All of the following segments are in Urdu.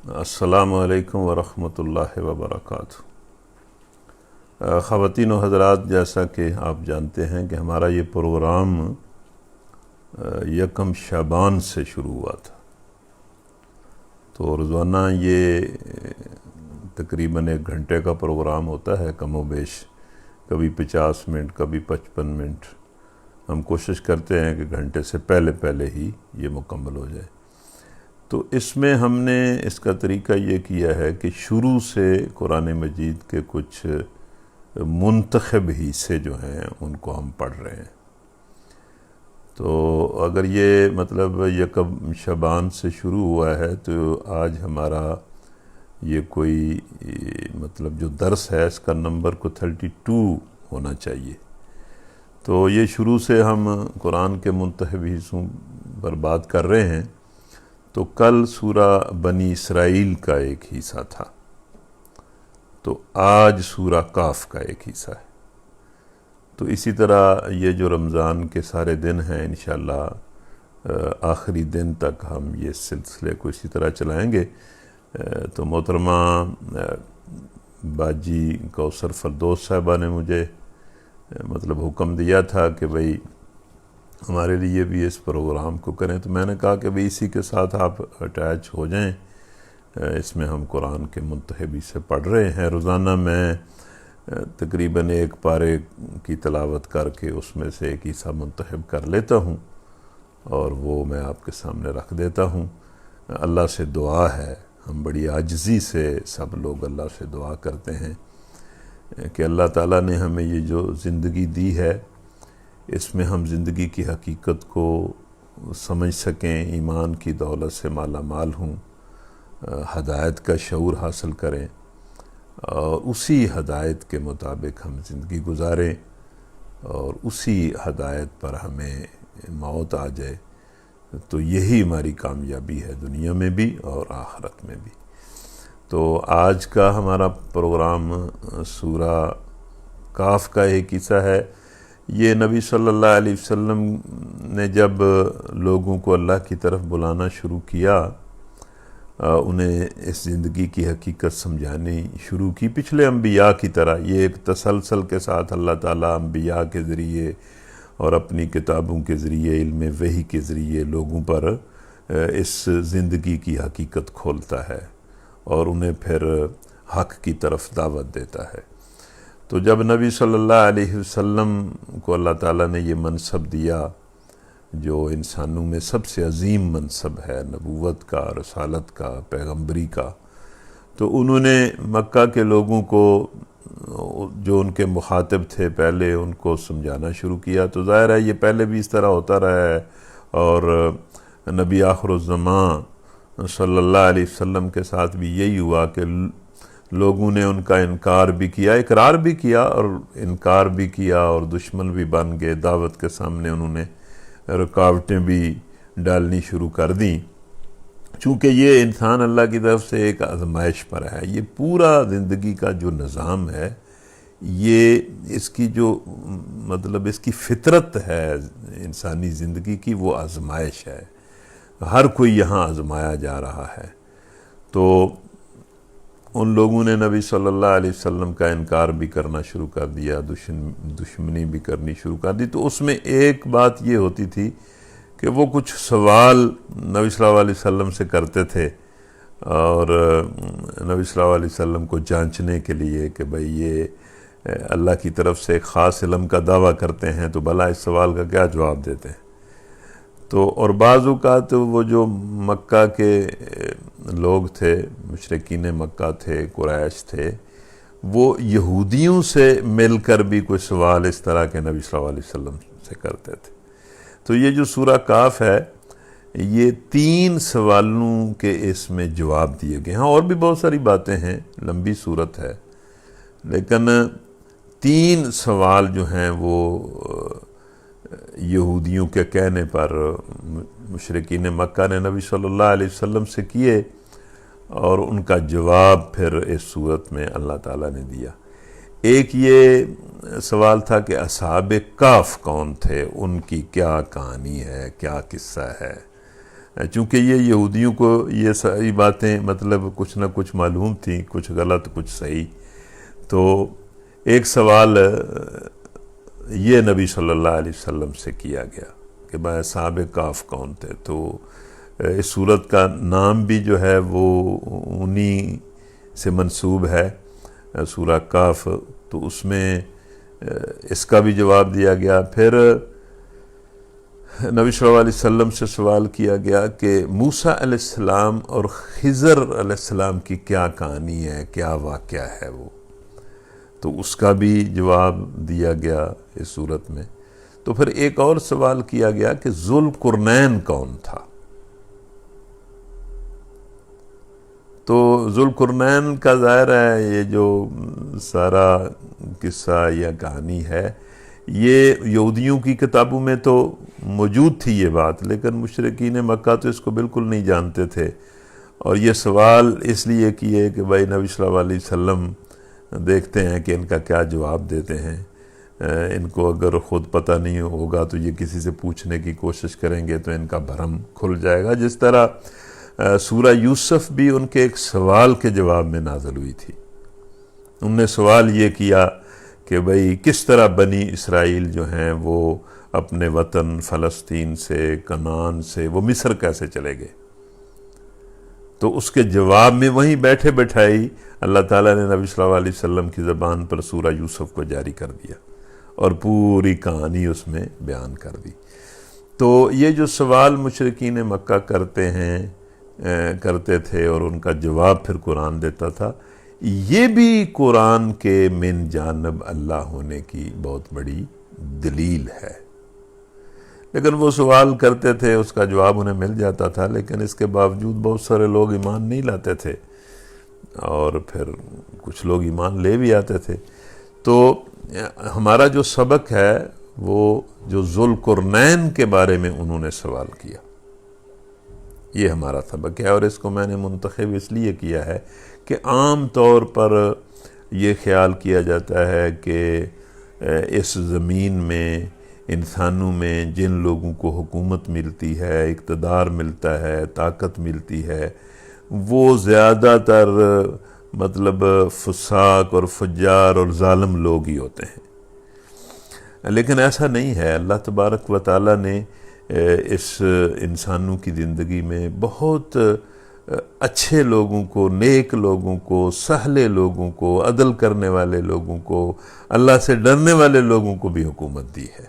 السلام علیکم ورحمۃ اللہ وبرکاتہ۔ خواتین و حضرات، جیسا کہ آپ جانتے ہیں کہ ہمارا یہ پروگرام یکم شعبان سے شروع ہوا تھا، تو روزانہ یہ تقریباً 1 گھنٹے کا پروگرام ہوتا ہے، کم و بیش کبھی 50 منٹ کبھی 55 منٹ۔ ہم کوشش کرتے ہیں کہ گھنٹے سے پہلے ہی یہ مکمل ہو جائے۔ تو اس میں ہم نے اس کا طریقہ یہ کیا ہے کہ شروع سے قرآن مجید کے کچھ منتخب حصے جو ہیں ان کو ہم پڑھ رہے ہیں۔ تو اگر یہ یکم شعبان سے شروع ہوا ہے تو آج ہمارا یہ کوئی جو درس ہے اس کا نمبر کو 32 ہونا چاہیے۔ تو یہ شروع سے ہم قرآن کے منتخب حصوں پر بات کر رہے ہیں۔ تو کل سورہ بنی اسرائیل کا ایک حصہ تھا، تو آج سورہ کاف کا ایک حصہ ہے۔ تو اسی طرح یہ جو رمضان کے سارے دن ہیں، انشاءاللہ آخری دن تک ہم یہ سلسلے کو اسی طرح چلائیں گے۔ تو محترمہ باجی کوثر فردوس صاحبہ نے مجھے حکم دیا تھا کہ بھئی ہمارے لیے بھی اس پروگرام کو کریں، تو میں نے کہا کہ بھئی اسی کے ساتھ آپ اٹیچ ہو جائیں۔ اس میں ہم قرآن کے منتخب سے پڑھ رہے ہیں۔ روزانہ میں تقریباً 1 پارے کی تلاوت کر کے اس میں سے ایک حصہ منتخب کر لیتا ہوں اور وہ میں آپ کے سامنے رکھ دیتا ہوں۔ اللہ سے دعا ہے، ہم بڑی عاجزی سے سب لوگ اللہ سے دعا کرتے ہیں کہ اللہ تعالیٰ نے ہمیں یہ جو زندگی دی ہے، اس میں ہم زندگی کی حقیقت کو سمجھ سکیں، ایمان کی دولت سے مالا مال ہوں، ہدایت کا شعور حاصل کریں اور اسی ہدایت کے مطابق ہم زندگی گزاریں اور اسی ہدایت پر ہمیں موت آ جائے، تو یہی ہماری کامیابی ہے، دنیا میں بھی اور آخرت میں بھی۔ تو آج کا ہمارا پروگرام سورہ کاف کا ایک حصہ ہے۔ یہ نبی صلی اللہ علیہ وسلم نے جب لوگوں کو اللہ کی طرف بلانا شروع کیا، انہیں اس زندگی کی حقیقت سمجھانی شروع کی، پچھلے انبیاء کی طرح یہ ایک تسلسل کے ساتھ اللہ تعالیٰ انبیاء کے ذریعے اور اپنی کتابوں کے ذریعے، علم وحی کے ذریعے لوگوں پر اس زندگی کی حقیقت کھولتا ہے اور انہیں پھر حق کی طرف دعوت دیتا ہے۔ تو جب نبی صلی اللہ علیہ وسلم کو اللہ تعالیٰ نے یہ منصب دیا جو انسانوں میں سب سے عظیم منصب ہے، نبوت کا، رسالت کا، پیغمبری کا، تو انہوں نے مکہ کے لوگوں کو، جو ان کے مخاطب تھے، پہلے ان کو سمجھانا شروع کیا۔ تو ظاہر ہے یہ پہلے بھی اس طرح ہوتا رہا ہے، اور نبی آخر الزمان صلی اللہ علیہ وسلم کے ساتھ بھی یہی ہوا کہ لوگوں نے ان کا انکار بھی کیا، اقرار بھی کیا اور انکار بھی کیا، اور دشمن بھی بن گئے۔ دعوت کے سامنے انہوں نے رکاوٹیں بھی ڈالنی شروع کر دیں، چونکہ یہ انسان اللہ کی طرف سے ایک آزمائش پر ہے۔ یہ پورا زندگی کا جو نظام ہے، یہ اس کی جو اس کی فطرت ہے انسانی زندگی کی، وہ آزمائش ہے۔ ہر کوئی یہاں آزمایا جا رہا ہے۔ تو ان لوگوں نے نبی صلی اللہ علیہ وسلم کا انکار بھی کرنا شروع کر دیا، دشمنی بھی کرنی شروع کر دی۔ تو اس میں ایک بات یہ ہوتی تھی کہ وہ کچھ سوال نبی صلی اللہ علیہ وسلم سے کرتے تھے، اور نبی صلی اللہ علیہ وسلم کو جانچنے کے لیے کہ بھئی یہ اللہ کی طرف سے ایک خاص علم کا دعویٰ کرتے ہیں، تو بھلا اس سوال کا کیا جواب دیتے ہیں۔ تو اور بعض اوقات وہ جو مکہ کے لوگ تھے، مشرکین مکہ تھے، قریش تھے، وہ یہودیوں سے مل کر بھی کوئی سوال اس طرح کے نبی صلی اللہ علیہ وسلم سے کرتے تھے۔ تو یہ جو سورہ کاف ہے، یہ 3 سوالوں کے اس میں جواب دیے گئے ہیں۔ اور بھی بہت ساری باتیں ہیں، لمبی صورت ہے، لیکن 3 سوال جو ہیں وہ یہودیوں کے کہنے پر مشرکین مکہ نے نبی صلی اللہ علیہ وسلم سے کیے، اور ان کا جواب پھر اس صورت میں اللہ تعالیٰ نے دیا۔ ایک یہ سوال تھا کہ اصحاب کہف کون تھے، ان کی کیا کہانی ہے، کیا قصہ ہے۔ چونکہ یہ یہودیوں کو یہ ساری باتیں مطلب کچھ نہ کچھ معلوم تھیں، کچھ غلط کچھ صحیح. تو ایک سوال یہ نبی صلی اللہ علیہ وسلم سے کیا گیا کہ بھائی اصحاب کہف کون تھے. تو اس سورت کا نام بھی جو ہے وہ انہی سے منسوب ہے، سورہ کہف. تو اس میں اس کا بھی جواب دیا گیا. پھر نبی صلی اللہ علیہ وسلم سے سوال کیا گیا کہ موسیٰ علیہ السلام اور خضر علیہ السلام کی کیا کہانی ہے، کیا واقعہ ہے وہ. تو اس کا بھی جواب دیا گیا اس صورت میں. تو پھر ایک اور سوال کیا گیا کہ ذوالقرنین کون تھا. تو ذوالقرنین کا ظاہر ہے یہ جو سارا قصہ یا کہانی ہے یہ یہودیوں کی کتابوں میں تو موجود تھی یہ بات، لیکن مشرکین مکہ تو اس کو بالکل نہیں جانتے تھے. اور یہ سوال اس لیے کیے کہ بھائی نبی صلی اللہ علیہ وسلم دیکھتے ہیں کہ ان کا کیا جواب دیتے ہیں. ان کو اگر خود پتہ نہیں ہوگا تو یہ کسی سے پوچھنے کی کوشش کریں گے تو ان کا بھرم کھل جائے گا. جس طرح سورہ یوسف بھی ان کے ایک سوال کے جواب میں نازل ہوئی تھی. انہوں نے سوال یہ کیا کہ بھئی کس طرح بنی اسرائیل جو ہیں وہ اپنے وطن فلسطین سے، کنعان سے وہ مصر کیسے چلے گئے. تو اس کے جواب میں وہیں بیٹھے بٹھائی اللہ تعالیٰ نے نبی صلی اللہ علیہ وسلم کی زبان پر سورہ یوسف کو جاری کر دیا اور پوری کہانی اس میں بیان کر دی. تو یہ جو سوال مشرکین مکہ کرتے تھے اور ان کا جواب پھر قرآن دیتا تھا، یہ بھی قرآن کے من جانب اللہ ہونے کی بہت بڑی دلیل ہے. لیکن وہ سوال کرتے تھے، اس کا جواب انہیں مل جاتا تھا، لیکن اس کے باوجود بہت سارے لوگ ایمان نہیں لاتے تھے اور پھر کچھ لوگ ایمان لے بھی آتے تھے. تو ہمارا جو سبق ہے وہ جو ذوالقرنین کے بارے میں انہوں نے سوال کیا، یہ ہمارا سبق ہے. اور اس کو میں نے منتخب اس لیے کیا ہے کہ عام طور پر یہ خیال کیا جاتا ہے کہ اس زمین میں انسانوں میں جن لوگوں کو حکومت ملتی ہے، اقتدار ملتا ہے، طاقت ملتی ہے، وہ زیادہ تر مطلب فساق اور فجار اور ظالم لوگ ہی ہوتے ہیں. لیکن ایسا نہیں ہے. اللہ تبارک و تعالیٰ نے اس انسانوں کی زندگی میں بہت اچھے لوگوں کو، نیک لوگوں کو، سہلے لوگوں کو، عدل کرنے والے لوگوں کو، اللہ سے ڈرنے والے لوگوں کو بھی حکومت دی ہے.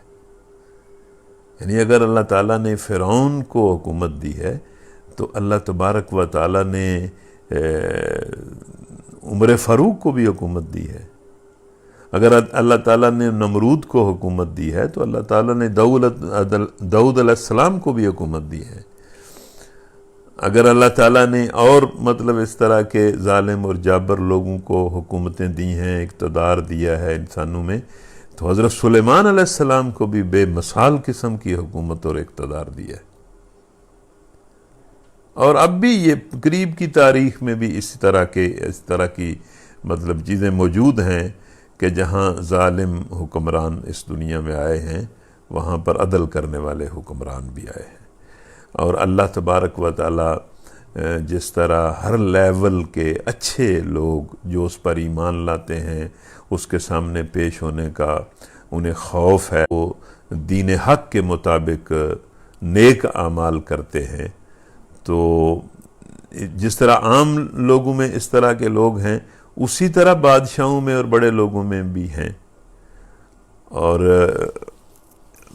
یعنی اگر اللہ تعالیٰ نے فرعون کو حکومت دی ہے تو اللہ تبارک و تعالیٰ نے عمر فاروق کو بھی حکومت دی ہے. اگر اللہ تعالیٰ نے نمرود کو حکومت دی ہے تو اللہ تعالیٰ نے داؤد علیہ السلام کو بھی حکومت دی ہے. اگر اللہ تعالیٰ نے اور مطلب اس طرح کے ظالم اور جابر لوگوں کو حکومتیں دی ہیں، اقتدار دیا ہے انسانوں میں، تو حضرت سلیمان علیہ السلام کو بھی بے مثال قسم کی حکومت اور اقتدار دیا ہے. اور اب بھی یہ قریب کی تاریخ میں بھی اس طرح کی مطلب چیزیں موجود ہیں کہ جہاں ظالم حکمران اس دنیا میں آئے ہیں وہاں پر عدل کرنے والے حکمران بھی آئے ہیں. اور اللہ تبارک و تعالیٰ جس طرح ہر لیول کے اچھے لوگ جو اس پر ایمان لاتے ہیں اس کے سامنے پیش ہونے کا انہیں خوف ہے، وہ دین حق کے مطابق نیک اعمال کرتے ہیں. تو جس طرح عام لوگوں میں اس طرح کے لوگ ہیں اسی طرح بادشاہوں میں اور بڑے لوگوں میں بھی ہیں. اور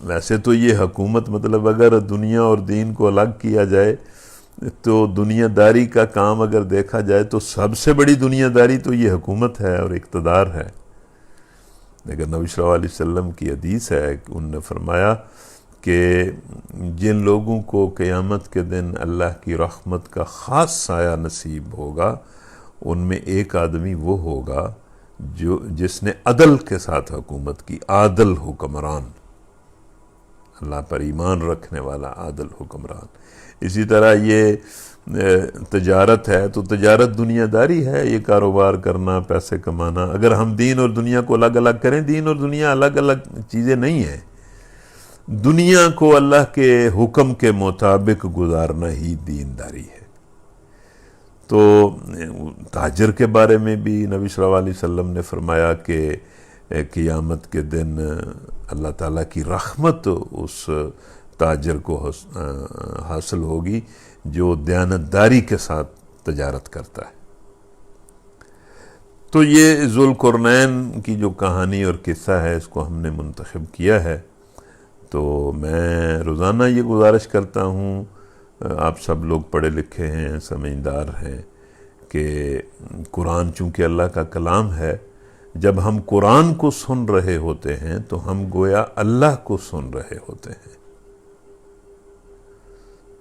ویسے تو یہ حکومت مطلب اگر دنیا اور دین کو الگ کیا جائے تو دنیا داری کا کام اگر دیکھا جائے تو سب سے بڑی دنیا داری تو یہ حکومت ہے اور اقتدار ہے. لیکن نبی صلی اللہ علیہ وسلم کی حدیث ہے کہ انہوں نے فرمایا کہ جن لوگوں کو قیامت کے دن اللہ کی رحمت کا خاص سایہ نصیب ہوگا ان میں ایک آدمی وہ ہوگا جس نے عدل کے ساتھ حکومت کی، عادل حکمران، اللہ پر ایمان رکھنے والا عادل حکمران. اسی طرح یہ تجارت ہے تو تجارت دنیا داری ہے، یہ کاروبار کرنا، پیسے کمانا. اگر ہم دین اور دنیا کو الگ الگ کریں، دین اور دنیا الگ الگ چیزیں نہیں ہیں. دنیا کو اللہ کے حکم کے مطابق گزارنا ہی دینداری ہے۔ تو تاجر کے بارے میں بھی نبی صلی اللہ علیہ وسلم نے فرمایا کہ قیامت کے دن اللہ تعالیٰ کی رحمت اس تاجر کو حاصل ہوگی جو دیانتداری کے ساتھ تجارت کرتا ہے۔ تو یہ ذوالقرنین کی جو کہانی اور قصہ ہے اس کو ہم نے منتخب کیا ہے۔ تو میں روزانہ یہ گزارش کرتا ہوں، آپ سب لوگ پڑھے لکھے ہیں، سمجھدار ہیں، کہ قرآن چونکہ اللہ کا کلام ہے، جب ہم قرآن کو سن رہے ہوتے ہیں تو ہم گویا اللہ کو سن رہے ہوتے ہیں۔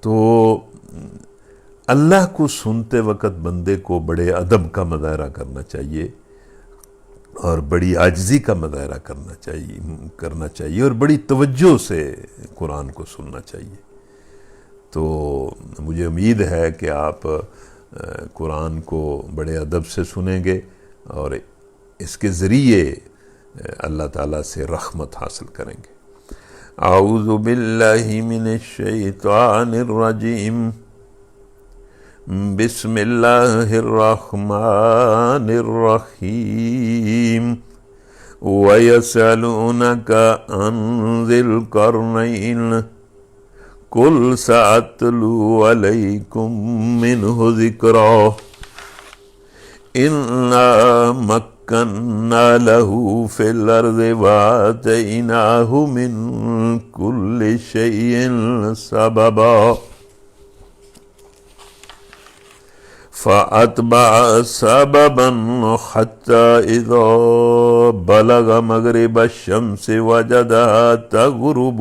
تو اللہ کو سنتے وقت بندے کو بڑے ادب کا مظاہرہ کرنا چاہیے اور بڑی عاجزی کا مظاہرہ کرنا چاہیے اور بڑی توجہ سے قرآن کو سننا چاہیے۔ تو مجھے امید ہے کہ آپ قرآن کو بڑے ادب سے سنیں گے اور اس کے ذریعے اللہ تعالیٰ سے رحمت حاصل کریں گے۔ اعوذ باللہ من الشیطان الرجیم، بسم اللہ الرحمن الرحیم، وَيَسْأَلُونَكَ عَنْ ذِي الْقَرْنَيْنِ قُلْ سَأَتْلُو عَلَيْكُمْ مِنْهُ ذِكْرًا إِنَّا مَكَّنَّا لَهُ فِي الْأَرْضِ وَآتَيْنَاهُ مِنْ كُلِّ شَيْءٍ سَبَبًا فَأَتْبَعَ سَبَبًا حَتَّى إِذَا بَلَغَ مَغْرِبَ الشَّمْسِ وَجَدَهَا تَغْرُبُ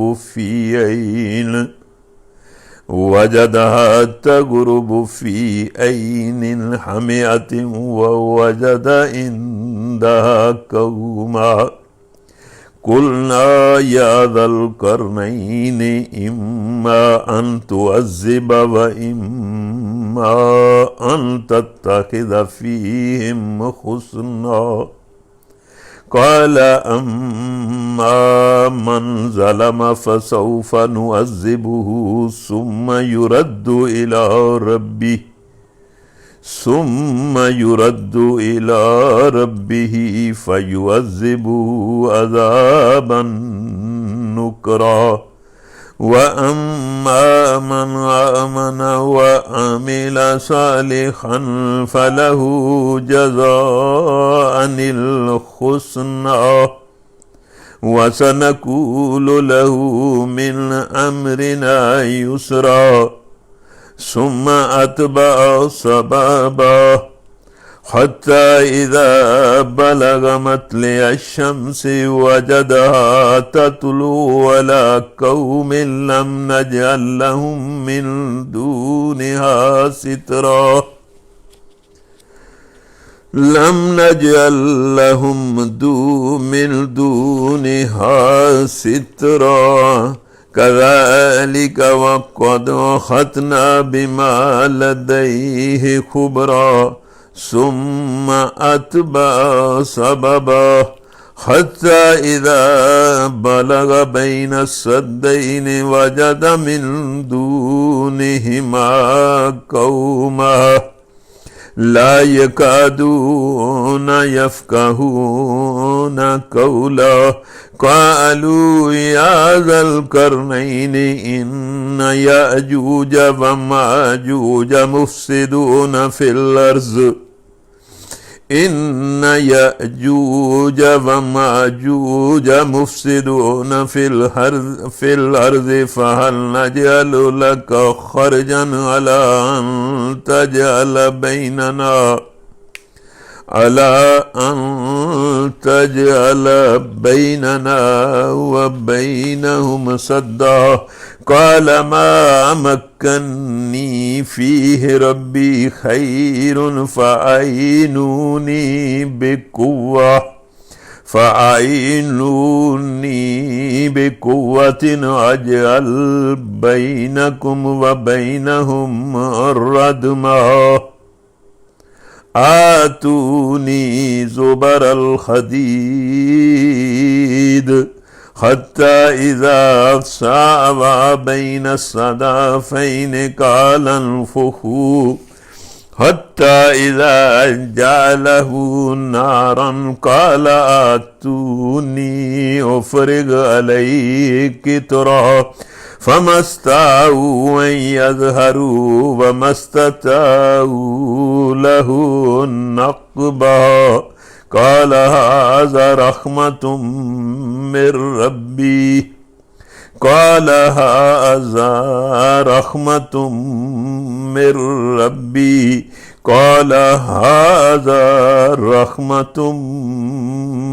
فِي عَيْنٍ حَمِئَةٍ وَوَجَدَ عِندَهَا قَوْمًا قُلْنَا يَا ذَا الْقَرْنَيْنِ إِمَّا أَن تُعَذِّبَ وَإِمَّا أَن تَتَّخِذَ فِيهِمْ حُسْنًا قَالَ أَمَّا مَنْ ظَلَمَ فَسَوْفَ نُعَذِّبُهُ ثُمَّ يُرَدُّ إِلَى رَبِّهِ فَيُعَذِّبُهُ عَذَابًا نُكْرًا وَأَمَّا مَنْ آمَنَ وَعَمِلَ صَالِحًا فَلَهُ جَزَاءً الْحُسْنَى وَسَنَقُولُ لَهُ مِنْ أَمْرِنَا يُسْرًا ثُمَّ أَتْبَعَ سَبَبًا حَتَّى إِذَا بَلَغَ مَطْلِعَ الشَّمْسِ وَجَدَهَا تَطْلُعُ عَلَى قَوْمٍ لَمْ نَجْعَل لَّهُم مِّن دُونِهَا سِتْرًا كَذَلِكَ وَقَدْ أَحَطْنَا بِمَا لَدَيْهِ خُبْرًا ثُمَّ أَتْبَعَ سَبَبًا حَتَّى إِذَا بَلَغَ بَيْنَ السَّدَّيْنِ وَجَدَ مِن دُونِهِمَا قَوْمًا لَا يَكَادُونَ يَفْقَهُونَ قَوْلًا قَالُوا يَا ذَا الْقَرْنَيْنِ إِنَّ يَأْجُوجَ وَمَأْجُوجَ مُفْسِدُونَ فِي الْأَرْضِ فَهَلْ نَجْعَلُ لَكَ خَرْجًا عَلَىٰ أَن تَجْعَلَ بَيْنَنَا وَبَيْنَهُمْ سَدًّا قَالَ مَا مَكَّنِّي فِيهِ رَبِّي خَيْرٌ فَأَعِينُونِي بِقُوَّةٍ أَجْعَلْ بَيْنَكُمْ وَبَيْنَهُمْ رَدْمًا آتوني زبر الحديد حتى إذا ساوى بين الصدفين قال انفخوا حتى إذا جعله نارا قال آتوني أفرغ عليه قطرا فما استطاعوا أن يظهروا وما استطاعوا له نقبا قال هذا رحمة من ربي قال هذا رحمة من ربي قال هذا رحمة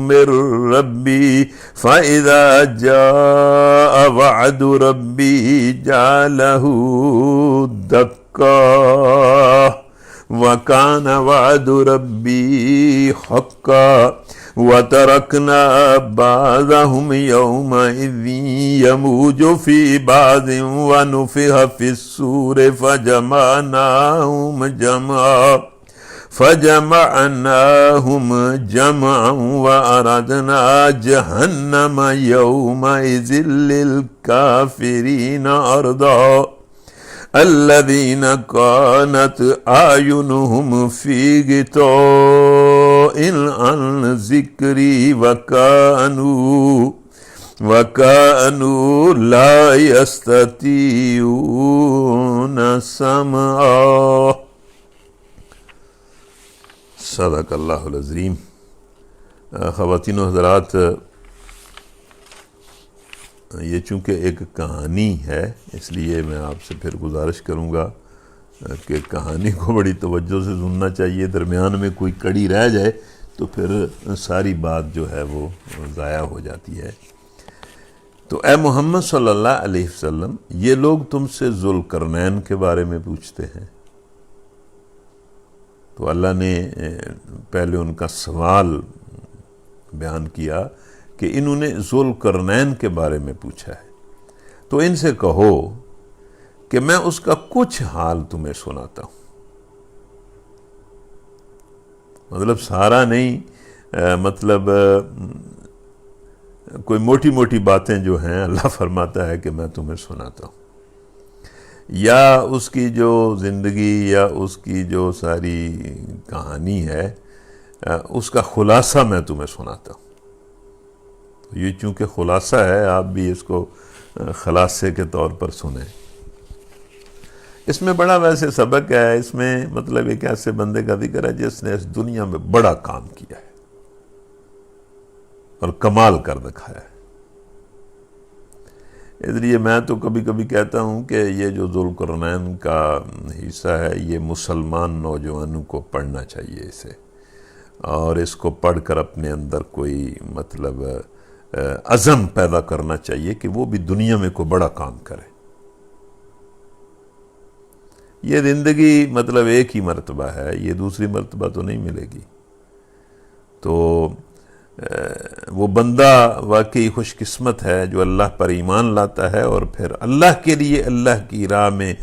من ربي فإذا جاء وعد ربي جعله دكا وكان وعد ربي حقا وتركنا بعضهم يومئذ يموج في بعض ونفخ في الصور فجمعناهم جمعا وأردنا جهنم يومئذ للكافرين عرضا الذين كانت أعينهم في غطاء عن ذكري وكانوا لا يستطيعون سمعا صدق اللہ العظیم۔ خواتین و حضرات، یہ چونکہ ایک کہانی ہے اس لیے میں آپ سے پھر گزارش کروں گا کہ کہانی کو بڑی توجہ سے سننا چاہیے، درمیان میں کوئی کڑی رہ جائے تو پھر ساری بات جو ہے وہ ضائع ہو جاتی ہے۔ تو اے محمد صلی اللہ علیہ وسلم، یہ لوگ تم سے ذوالقرنین کے بارے میں پوچھتے ہیں، تو اللہ نے پہلے ان کا سوال بیان کیا کہ انہوں نے ذوالقرنین کے بارے میں پوچھا ہے، تو ان سے کہو کہ میں اس کا کچھ حال تمہیں سناتا ہوں، مطلب سارا نہیں، مطلب کوئی موٹی موٹی باتیں جو ہیں اللہ فرماتا ہے کہ میں تمہیں سناتا ہوں، یا اس کی جو زندگی یا اس کی جو ساری کہانی ہے اس کا خلاصہ میں تمہیں سناتا ہوں۔ یہ چونکہ خلاصہ ہے، آپ بھی اس کو خلاصے کے طور پر سنیں۔ اس میں بڑا ویسے سبق ہے، اس میں مطلب ایک ایسے بندے کا ذکر ہے جس نے اس دنیا میں بڑا کام کیا ہے اور کمال کر دکھایا ہے۔ اس لیے میں تو کبھی کبھی کہتا ہوں کہ یہ جو ذوالقرنین کا حصہ ہے یہ مسلمان نوجوانوں کو پڑھنا چاہیے اسے، اور اس کو پڑھ کر اپنے اندر کوئی مطلب عزم پیدا کرنا چاہیے کہ وہ بھی دنیا میں کوئی بڑا کام کرے۔ یہ زندگی مطلب ایک ہی مرتبہ ہے، یہ دوسری مرتبہ تو نہیں ملے گی، تو وہ بندہ واقعی خوش قسمت ہے جو اللہ پر ایمان لاتا ہے اور پھر اللہ کے لیے اللہ کی راہ میں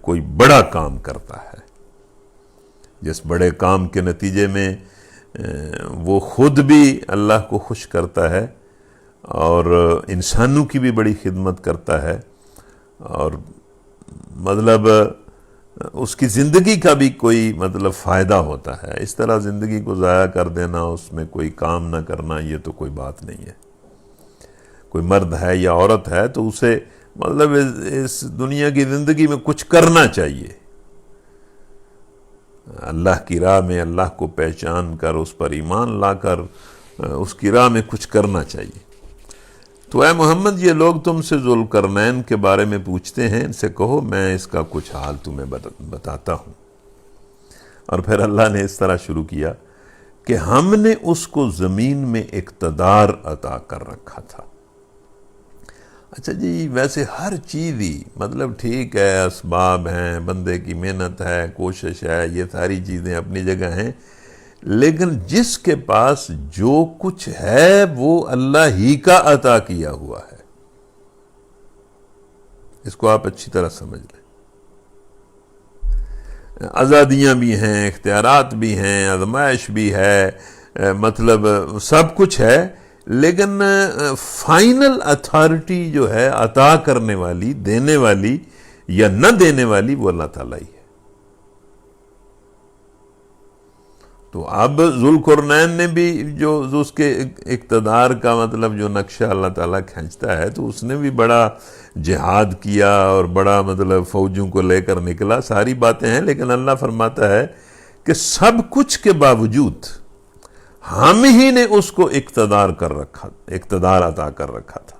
کوئی بڑا کام کرتا ہے، جس بڑے کام کے نتیجے میں وہ خود بھی اللہ کو خوش کرتا ہے اور انسانوں کی بھی بڑی خدمت کرتا ہے، اور مطلب اس کی زندگی کا بھی کوئی مطلب فائدہ ہوتا ہے۔ اس طرح زندگی کو ضائع کر دینا، اس میں کوئی کام نہ کرنا، یہ تو کوئی بات نہیں ہے۔ کوئی مرد ہے یا عورت ہے تو اسے مطلب اس دنیا کی زندگی میں کچھ کرنا چاہیے، اللہ کی راہ میں اللہ کو پہچان کر اس پر ایمان لا کر اس کی راہ میں کچھ کرنا چاہیے۔ تو اے محمد، یہ لوگ تم سے ذوالقرنین کے بارے میں پوچھتے ہیں، ان سے کہو میں اس کا کچھ حال تمہیں بتاتا ہوں۔ اور پھر اللہ نے اس طرح شروع کیا کہ ہم نے اس کو زمین میں اقتدار عطا کر رکھا تھا۔ اچھا جی، ویسے ہر چیز ہی مطلب ٹھیک ہے، اسباب ہیں، بندے کی محنت ہے، کوشش ہے، یہ ساری چیزیں اپنی جگہ ہیں، لیکن جس کے پاس جو کچھ ہے وہ اللہ ہی کا عطا کیا ہوا ہے، اس کو آپ اچھی طرح سمجھ لیں۔ آزادیاں بھی ہیں، اختیارات بھی ہیں، آزمائش بھی ہے، مطلب سب کچھ ہے، لیکن فائنل اتھارٹی جو ہے عطا کرنے والی، دینے والی یا نہ دینے والی، وہ اللہ تعالیٰ ہی ہے۔ تو اب ذوالقرنین نے بھی جو اس کے اقتدار کا مطلب جو نقشہ اللہ تعالیٰ کھینچتا ہے، تو اس نے بھی بڑا جہاد کیا اور بڑا مطلب فوجوں کو لے کر نکلا، ساری باتیں ہیں، لیکن اللہ فرماتا ہے کہ سب کچھ کے باوجود ہم ہی نے اس کو اقتدار عطا کر رکھا تھا،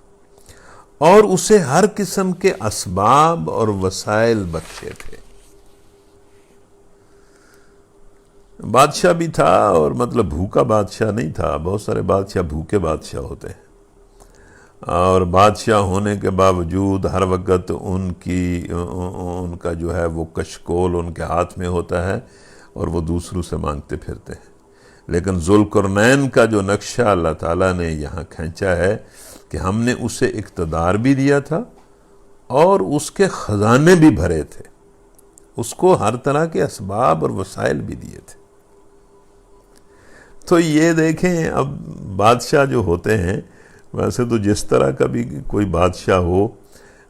اور اسے ہر قسم کے اسباب اور وسائل بخشے تھے۔ بادشاہ بھی تھا، اور مطلب بھوکا بادشاہ نہیں تھا، بہت سارے بادشاہ بھوکے بادشاہ ہوتے ہیں، اور بادشاہ ہونے کے باوجود ہر وقت ان کا جو ہے وہ کشکول ان کے ہاتھ میں ہوتا ہے، اور وہ دوسروں سے مانگتے پھرتے ہیں۔ لیکن ذوالقرنین کا جو نقشہ اللہ تعالیٰ نے یہاں کھینچا ہے کہ ہم نے اسے اقتدار بھی دیا تھا اور اس کے خزانے بھی بھرے تھے، اس کو ہر طرح کے اسباب اور وسائل بھی دیے تھے۔ تو یہ دیکھیں، اب بادشاہ جو ہوتے ہیں، ویسے تو جس طرح کا بھی کوئی بادشاہ ہو،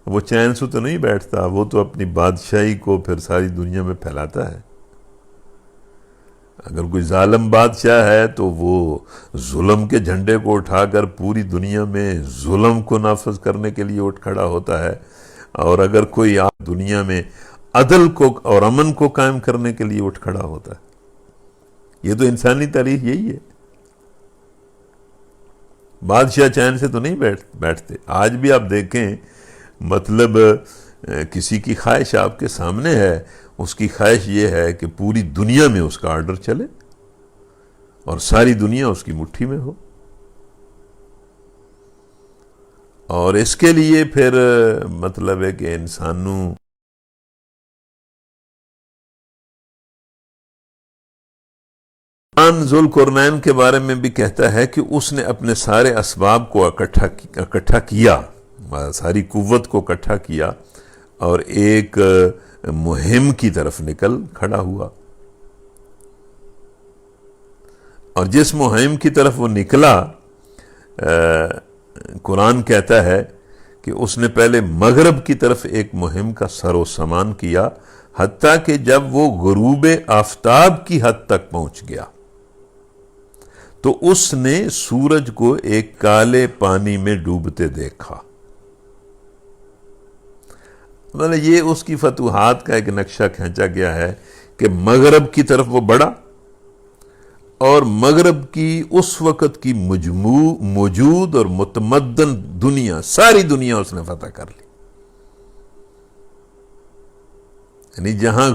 وہ چین سے تو نہیں بیٹھتا، وہ تو اپنی بادشاہی کو پھر ساری دنیا میں پھیلاتا ہے۔ اگر کوئی ظالم بادشاہ ہے تو وہ ظلم کے جھنڈے کو اٹھا کر پوری دنیا میں ظلم کو نافذ کرنے کے لیے اٹھ کھڑا ہوتا ہے، اور اگر کوئی دنیا میں عدل کو اور امن کو قائم کرنے کے لیے اٹھ کھڑا ہوتا ہے۔ یہ تو انسانی تاریخ یہی ہے۔ بادشاہ چین سے تو نہیں بیٹھتے۔ آج بھی آپ دیکھیں، مطلب کسی کی خواہش آپ کے سامنے ہے، اس کی خواہش یہ ہے کہ پوری دنیا میں اس کا آرڈر چلے اور ساری دنیا اس کی مٹھی میں ہو، اور اس کے لیے پھر مطلب ہے کہ انسانوں ذوالقرنین کے بارے میں بھی کہتا ہے کہ اس نے اپنے سارے اسباب کو اکٹھا کیا، ساری قوت کو اکٹھا کیا، اور ایک مہم کی طرف نکل کھڑا ہوا، اور جس مہم کی طرف وہ نکلا، قرآن کہتا ہے کہ اس نے پہلے مغرب کی طرف ایک مہم کا سر و سامان کیا، حتیٰ کہ جب وہ غروب آفتاب کی حد تک پہنچ گیا تو اس نے سورج کو ایک کالے پانی میں ڈوبتے دیکھا۔ مطلب یہ اس کی فتوحات کا ایک نقشہ کھینچا گیا ہے کہ مغرب کی طرف وہ بڑھا، اور مغرب کی اس وقت کی موجود اور متمدن دنیا، ساری دنیا اس نے فتح کر لی۔ یعنی جہاں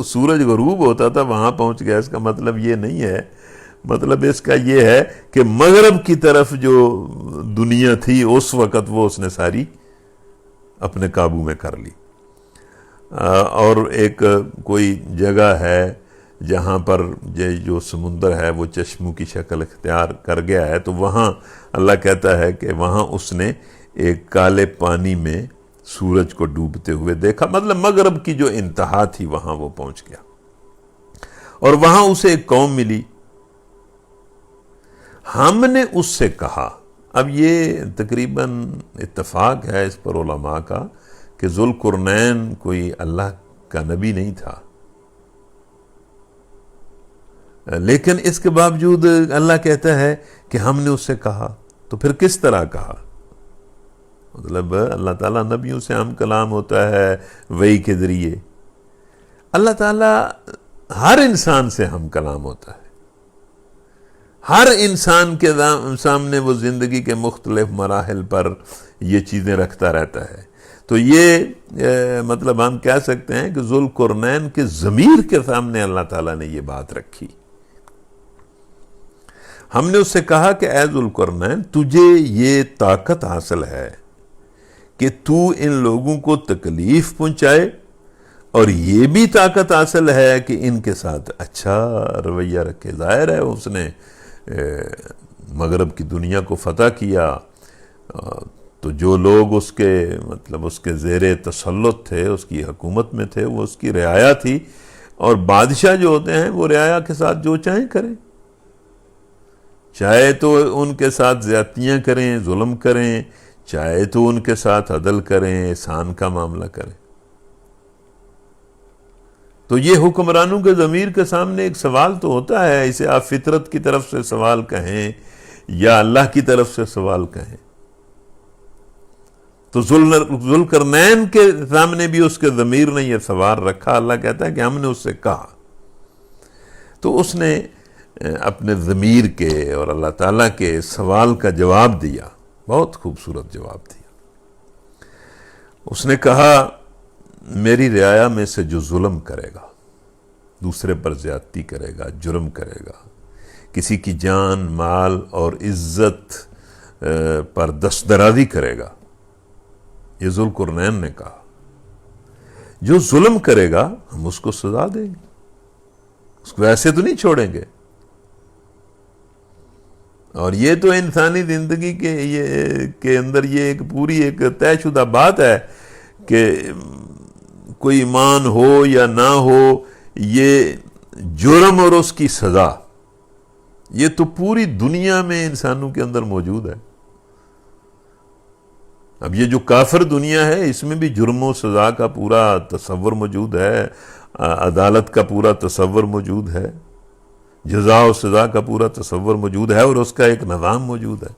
سورج غروب ہوتا تھا وہاں پہنچ گیا۔ اس کا مطلب یہ نہیں ہے، مطلب اس کا یہ ہے کہ مغرب کی طرف جو دنیا تھی اس وقت وہ اس نے ساری اپنے قابو میں کر لی۔ اور ایک کوئی جگہ ہے جہاں پر جو سمندر ہے وہ چشموں کی شکل اختیار کر گیا ہے، تو وہاں اللہ کہتا ہے کہ وہاں اس نے ایک کالے پانی میں سورج کو ڈوبتے ہوئے دیکھا۔ مطلب مغرب کی جو انتہا تھی وہاں وہ پہنچ گیا، اور وہاں اسے ایک قوم ملی۔ ہم نے اس سے کہا، اب یہ تقریباً اتفاق ہے اس پر علماء کا کہ ذوالقرنین کوئی اللہ کا نبی نہیں تھا، لیکن اس کے باوجود اللہ کہتا ہے کہ ہم نے اس سے کہا۔ تو پھر کس طرح کہا؟ مطلب اللہ تعالیٰ نبیوں سے ہم کلام ہوتا ہے وحی کے ذریعے، اللہ تعالیٰ ہر انسان سے ہم کلام ہوتا ہے، ہر انسان کے سامنے وہ زندگی کے مختلف مراحل پر یہ چیزیں رکھتا رہتا ہے۔ تو یہ مطلب ہم کہہ سکتے ہیں کہ ذوالقرنین کے ضمیر کے سامنے اللہ تعالیٰ نے یہ بات رکھی۔ ہم نے اس سے کہا کہ اے ذوالقرنین، تجھے یہ طاقت حاصل ہے کہ تو ان لوگوں کو تکلیف پہنچائے، اور یہ بھی طاقت حاصل ہے کہ ان کے ساتھ اچھا رویہ رکھے۔ ظاہر ہے اس نے مغرب کی دنیا کو فتح کیا، تو جو لوگ اس کے زیر تسلط تھے، اس کی حکومت میں تھے، وہ اس کی رعایا تھی، اور بادشاہ جو ہوتے ہیں وہ رعایا کے ساتھ جو چاہیں کریں، چاہے تو ان کے ساتھ زیادتیاں کریں، ظلم کریں، چاہے تو ان کے ساتھ عدل کریں، احسان کا معاملہ کریں۔ تو یہ حکمرانوں کے ضمیر کے سامنے ایک سوال تو ہوتا ہے، اسے آپ فطرت کی طرف سے سوال کہیں یا اللہ کی طرف سے سوال کہیں۔ تو ذوالقرنین کے سامنے بھی اس کے ضمیر نے یہ سوال رکھا۔ اللہ کہتا ہے کہ ہم نے اس سے کہا، تو اس نے اپنے ضمیر کے اور اللہ تعالیٰ کے سوال کا جواب دیا، بہت خوبصورت جواب دیا۔ اس نے کہا میری رعایا میں سے جو ظلم کرے گا، دوسرے پر زیادتی کرے گا، جرم کرے گا، کسی کی جان، مال اور عزت پر دستدرازی کرے گا، یہ ذوالقرنین نے کہا، جو ظلم کرے گا ہم اس کو سزا دیں گے، اس کو ایسے تو نہیں چھوڑیں گے۔ اور یہ تو انسانی زندگی کے اندر یہ ایک پوری ایک طے شدہ بات ہے کہ کوئی ایمان ہو یا نہ ہو، یہ جرم اور اس کی سزا یہ تو پوری دنیا میں انسانوں کے اندر موجود ہے۔ اب یہ جو کافر دنیا ہے اس میں بھی جرم و سزا کا پورا تصور موجود ہے، عدالت کا پورا تصور موجود ہے، جزا و سزا کا پورا تصور موجود ہے، اور اس کا ایک نظام موجود ہے۔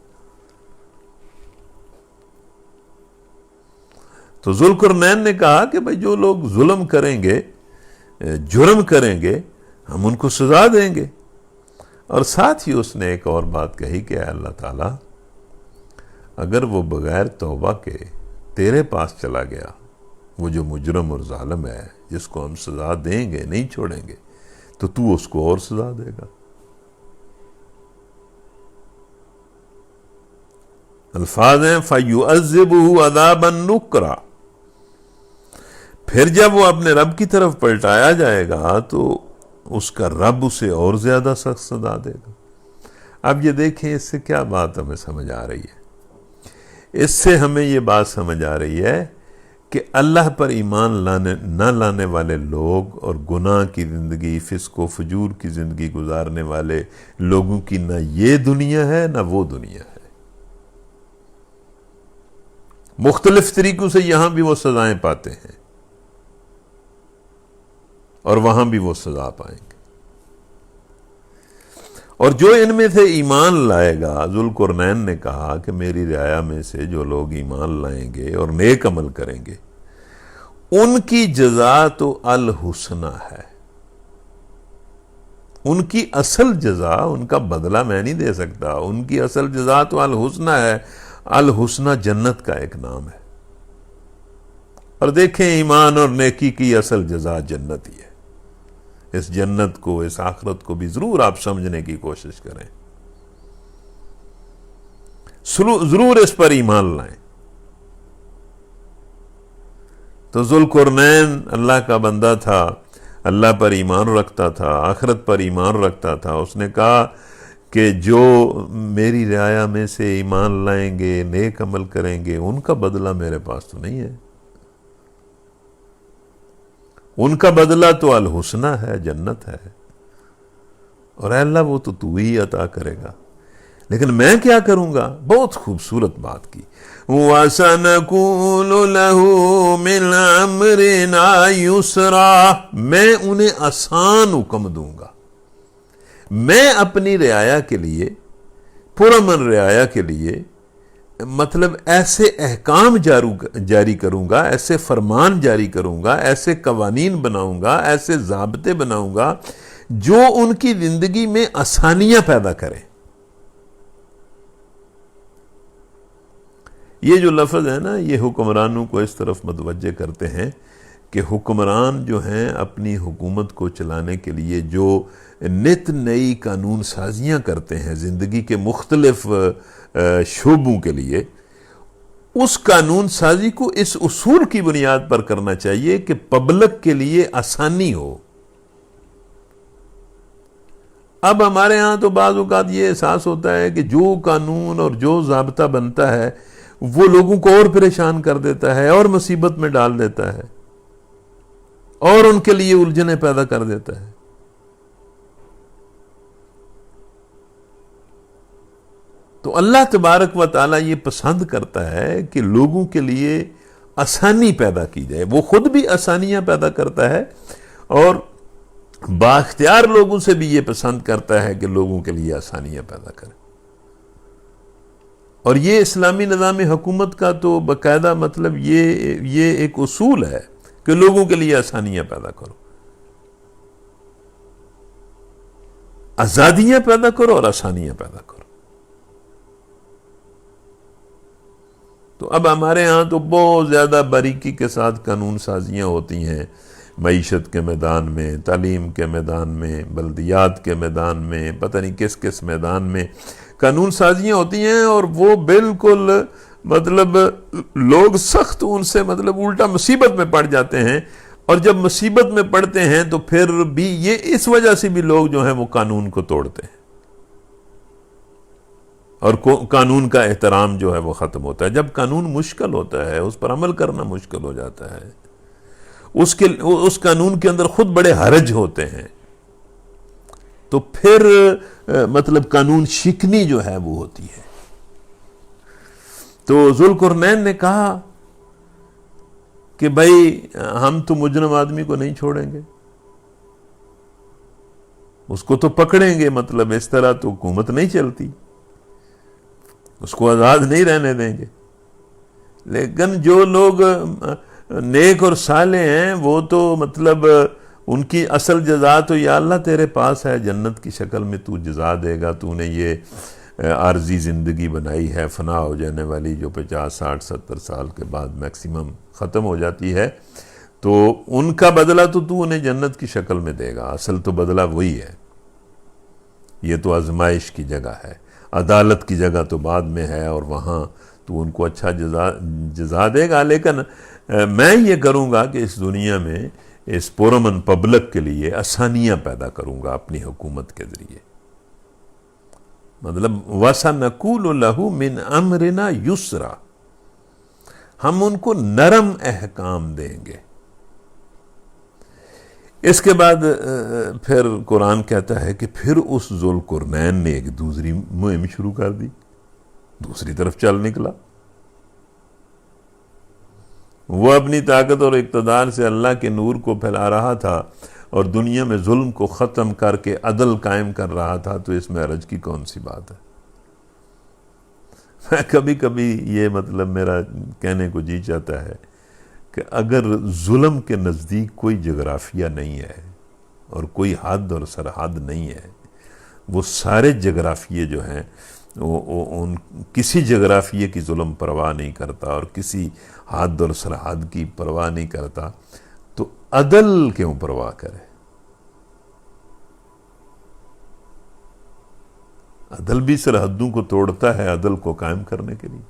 تو ذوالقرنین نے کہا کہ بھئی جو لوگ ظلم کریں گے، جرم کریں گے، ہم ان کو سزا دیں گے۔ اور ساتھ ہی اس نے ایک اور بات کہی کہ اے اللہ تعالیٰ، اگر وہ بغیر توبہ کے تیرے پاس چلا گیا، وہ جو مجرم اور ظالم ہے جس کو ہم سزا دیں گے، نہیں چھوڑیں گے، تو اس کو اور سزا دے گا۔ الفاظ ہیں فَيُعَذِّبُهُ عَذَابًا نُكْرًا، پھر جب وہ اپنے رب کی طرف پلٹایا جائے گا تو اس کا رب اسے اور زیادہ سخت سزا دے گا۔ اب یہ دیکھیں اس سے کیا بات ہمیں سمجھ آ رہی ہے؟ اس سے ہمیں یہ بات سمجھ آ رہی ہے کہ اللہ پر ایمان نہ لانے والے لوگ اور گناہ کی زندگی، فسق و فجور کی زندگی گزارنے والے لوگوں کی نہ یہ دنیا ہے نہ وہ دنیا ہے۔ مختلف طریقوں سے یہاں بھی وہ سزائیں پاتے ہیں اور وہاں بھی وہ سزا پائیں گے۔ اور جو ان میں سے ایمان لائے گا، ذوالقرنین نے کہا کہ میری رعایا میں سے جو لوگ ایمان لائیں گے اور نیک عمل کریں گے، ان کی جزا تو الحسنہ ہے۔ ان کی اصل جزا، ان کا بدلہ میں نہیں دے سکتا، ان کی اصل جزا تو الحسنہ ہے۔ الحسنہ جنت کا ایک نام ہے، اور دیکھیں ایمان اور نیکی کی اصل جزا جنت ہی ہے۔ اس جنت کو، اس آخرت کو بھی ضرور آپ سمجھنے کی کوشش کریں، ضرور اس پر ایمان لائیں۔ تو ذوالقرنین اللہ کا بندہ تھا، اللہ پر ایمان رکھتا تھا، آخرت پر ایمان رکھتا تھا۔ اس نے کہا کہ جو میری رعایا میں سے ایمان لائیں گے، نیک عمل کریں گے، ان کا بدلہ میرے پاس تو نہیں ہے، ان کا بدلہ تو الحسنہ ہے، جنت ہے، اور اے اللہ وہ تو ہی عطا کرے گا، لیکن میں کیا کروں گا؟ بہت خوبصورت بات کی، وَسَنَقُولُ لَهُ مِنْ أَمْرِنَا يُسْرًا، میں انہیں آسان حکم دوں گا۔ میں اپنی رعایا کے لیے، پرامن رعایا کے لیے، مطلب ایسے احکام جاری کروں گا، ایسے فرمان جاری کروں گا، ایسے قوانین بناؤں گا، ایسے ضابطے بناؤں گا جو ان کی زندگی میں آسانیاں پیدا کریں۔ یہ جو لفظ ہے نا، یہ حکمرانوں کو اس طرف متوجہ کرتے ہیں کہ حکمران جو ہیں اپنی حکومت کو چلانے کے لیے جو نت نئی قانون سازیاں کرتے ہیں زندگی کے مختلف شعبوں کے لیے، اس قانون سازی کو اس اصول کی بنیاد پر کرنا چاہیے کہ پبلک کے لیے آسانی ہو۔ اب ہمارے ہاں تو بعض اوقات یہ احساس ہوتا ہے کہ جو قانون اور جو ضابطہ بنتا ہے وہ لوگوں کو اور پریشان کر دیتا ہے اور مصیبت میں ڈال دیتا ہے اور ان کے لیے الجھنیں پیدا کر دیتا ہے۔ تو اللہ تبارک و تعالیٰ یہ پسند کرتا ہے کہ لوگوں کے لیے آسانی پیدا کی جائے. وہ خود بھی آسانیاں پیدا کرتا ہے اور بااختیار لوگوں سے بھی یہ پسند کرتا ہے کہ لوگوں کے لیے آسانیاں پیدا کرے. اور یہ اسلامی نظام حکومت کا تو باقاعدہ مطلب یہ ایک اصول ہے کہ لوگوں کے لیے آسانیاں پیدا کرو، آزادیاں پیدا کرو اور آسانیاں پیدا کرو. تو اب ہمارے ہاں تو بہت زیادہ باریکی کے ساتھ قانون سازیاں ہوتی ہیں، معیشت کے میدان میں، تعلیم کے میدان میں، بلدیات کے میدان میں، پتہ نہیں کس کس میدان میں قانون سازیاں ہوتی ہیں، اور وہ بالکل مطلب لوگ سخت ان سے مطلب الٹا مصیبت میں پڑ جاتے ہیں. اور جب مصیبت میں پڑتے ہیں تو پھر بھی یہ اس وجہ سے بھی لوگ جو ہیں وہ قانون کو توڑتے ہیں اور قانون کا احترام جو ہے وہ ختم ہوتا ہے. جب قانون مشکل ہوتا ہے، اس پر عمل کرنا مشکل ہو جاتا ہے، اس قانون کے اندر خود بڑے حرج ہوتے ہیں، تو پھر مطلب قانون شکنی جو ہے وہ ہوتی ہے. تو ذوالقرنین نے کہا کہ بھائی ہم تو مجرم آدمی کو نہیں چھوڑیں گے، اس کو تو پکڑیں گے، مطلب اس طرح تو حکومت نہیں چلتی، اس کو آزاد نہیں رہنے دیں گے. لیکن جو لوگ نیک اور صالح ہیں وہ تو مطلب ان کی اصل جزا تو یا اللہ تیرے پاس ہے، جنت کی شکل میں تو جزا دے گا، تو نے یہ عارضی زندگی بنائی ہے فنا ہو جانے والی، جو 50 60 70 سال کے بعد میکسیمم ختم ہو جاتی ہے، تو ان کا بدلہ تو انہیں جنت کی شکل میں دے گا. اصل تو بدلہ وہی ہے. یہ تو آزمائش کی جگہ ہے، عدالت کی جگہ تو بعد میں ہے، اور وہاں تو ان کو اچھا جزا دے گا. لیکن میں یہ کروں گا کہ اس دنیا میں اس پرامن پبلک کے لیے آسانیاں پیدا کروں گا اپنی حکومت کے ذریعے. مطلب وَسَنَقُولُ لَهُ مِنْ أَمْرِنَا يُسْرًا، ہم ان کو نرم احکام دیں گے. اس کے بعد پھر قرآن کہتا ہے کہ پھر اس ذوالقرنین نے ایک دوسری مہم شروع کر دی، دوسری طرف چل نکلا. وہ اپنی طاقت اور اقتدار سے اللہ کے نور کو پھیلا رہا تھا اور دنیا میں ظلم کو ختم کر کے عدل قائم کر رہا تھا. تو اس میں حرج کی کون سی بات ہے؟ میں کبھی کبھی یہ مطلب میرا کہنے کو جی چاہتا ہے کہ اگر ظلم کے نزدیک کوئی جغرافیہ نہیں ہے اور کوئی حد اور سرحد نہیں ہے، وہ سارے جغرافیے جو ہیں وہ کسی جغرافیے کی ظلم پرواہ نہیں کرتا اور کسی حد اور سرحد کی پرواہ نہیں کرتا، تو عدل کیوں پرواہ کرے؟ عدل بھی سرحدوں کو توڑتا ہے عدل کو قائم کرنے کے لیے.